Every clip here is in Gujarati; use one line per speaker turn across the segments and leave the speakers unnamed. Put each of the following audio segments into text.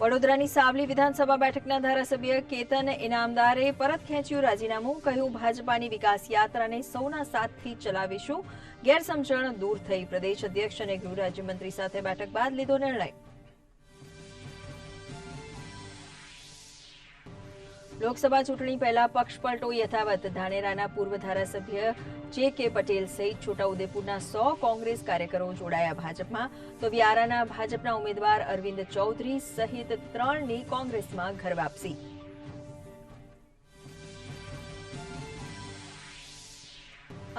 વડોદરાની સાવલી વિધાનસભા બેઠકના ધારાસભ્ય કેતન ઇનામદારે પરત ખેંચ્યું રાજીનામું. કહ્યું, ભાજપાની વિકાસ યાત્રાને સૌના સાથથી ચલાવીશું. ગેરસમજણ દૂર થઈ. પ્રદેશ અધ્યક્ષ અને ગૃહ રાજ્યમંત્રી સાથે બેઠક બાદ લીધો નિર્ણય. લોકસભા ચૂંટણી પહેલા પક્ષપલટો યથાવત. ધાનેરાના પૂર્વ ધારાસભ્ય જે.કે. પટેલ સહિત છોટાઉદેપુરના 100 કોંગ્રેસ કાર્યકરો જોડાયા ભાજપમાં, તો વ્યારાના ભાજપના ઉમેદવાર અરવિંદ ચૌધરી સહિત 3ની કોંગ્રેસમાં ઘર વાપસી.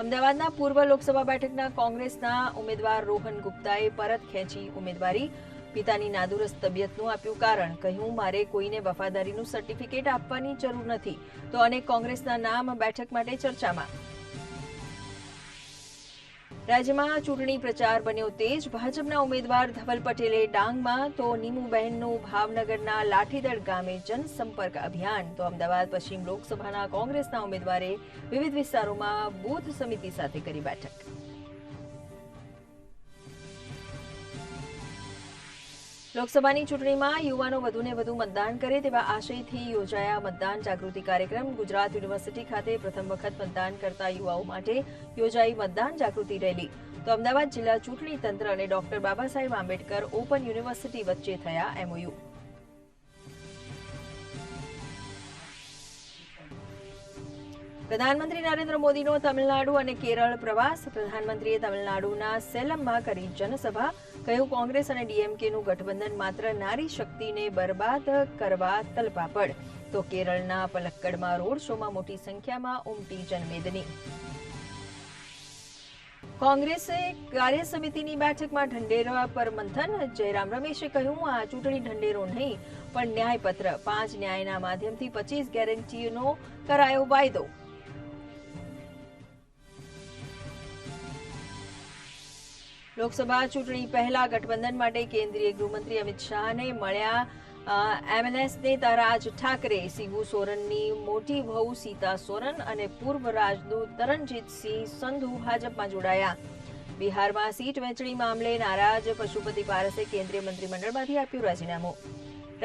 અમદાવાદના પૂર્વ લોકસભા બેઠકના કોંગ્રેસના ઉમેદવાર રોહન ગુપ્તાએ પરત ખેંચી ઉમેદવારી. પિતાની નાદુરસ્ત તબિયતનું આપ્યું કારણ. કહ્યું, મારે કોઈને વફાદારીનું સર્ટિફિકેટ આપવાની જરૂર નથી. તો અનેક કોંગ્રેસના નામ બેઠક માટે ચર્ચામાં. રાજ્યમાં ચૂંટણી પ્રચાર બન્યો તેજ. ભાજપના ઉમેદવાર ધવલ પટેલે ડાંગમાં, તો નીમુબહેનનું ભાવનગરના લાઠીદળ ગામે જનસંપર્ક અભિયાન. તો અમદાવાદ પશ્ચિમ લોકસભાના કોંગ્રેસના ઉમેદવારે વિવિધ વિસ્તારોમાં બૂથ સમિતિ સાથે કરી બેઠક. લોકસભાની ચૂંટણીમાં યુવાનો વધુને વધુ મતદાન કરે તેવા આશયથી યોજાયા મતદાન જાગૃતિ કાર્યક્રમ. ગુજરાત યુનિવર્સિટી ખાતે પ્રથમ વખત મતદાન કરતા યુવાઓ માટે યોજાઈ મતદાન જાગૃતિ રેલી. તો અમદાવાદ જિલ્લા ચૂંટણી તંત્ર અને doctor Babasaheb Ambedkar open university વચ્ચે થયા એમઓયુ. પ્રધાનમંત્રી નરેન્દ્ર મોદીનો તમિલનાડુ અને કેરળ પ્રવાસ. પ્રધાનમંત્રીએ તમિલનાડુના સેલમમાં કરી જનસભા. કહ્યું, કોંગ્રેસ અને ડીએમકેનું ગઠબંધન માત્ર નારી શક્તિને બરબાદ કરવા તલપાપડ. તો કેરળના પલક્કડમાં રોડ શોમાં મોટી સંખ્યામાં ઉમટી જનમેદની. કોંગ્રેસે કાર્યસમિતિની બેઠકમાં ઢંઢેરા પર મંથન. જયરામ રમેશે કહ્યું, આ ચૂંટણી ઢંઢેરો નહીં પણ ન્યાયપત્ર. 5 ન્યાયના માધ્યમથી 25 ગેરંટીનો કરાયો વાયદો. લોકસભા ચૂંટણી પહેલા ગઠબંધન માટે કેન્દ્રીય ગૃહમંત્રી અમિત શાહને મળ્યા એમએનએસ નેતા રાજ ઠાકરે. શિબુ સોરેનની મોટી વહુ સીતા સોરેન અને પૂર્વ રાજદૂત તરણજીતસિંહ સંધુ ભાજપમાં જોડાયા. બિહારમાં સીટ વહેંચણી મામલે નારાજ પશુપતિ પારસે કેન્દ્રીય મંત્રીમંડળમાંથી આપ્યું રાજીનામું.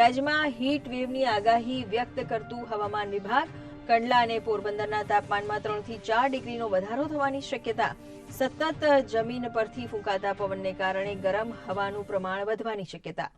રાજ્યમાં હીટ વેવની આગાહી વ્યક્ત કરતું હવામાન વિભાગ. કંડલા અને પોરબંદરના તાપમાનમાં 3 થી 4 ડિગ્રીનો વધારો થવાની શક્યતા. સતત જમીન પરથી ફૂંકાતા પવનને કારણે ગરમ હવાનું પ્રમાણ વધવાની શક્યતા.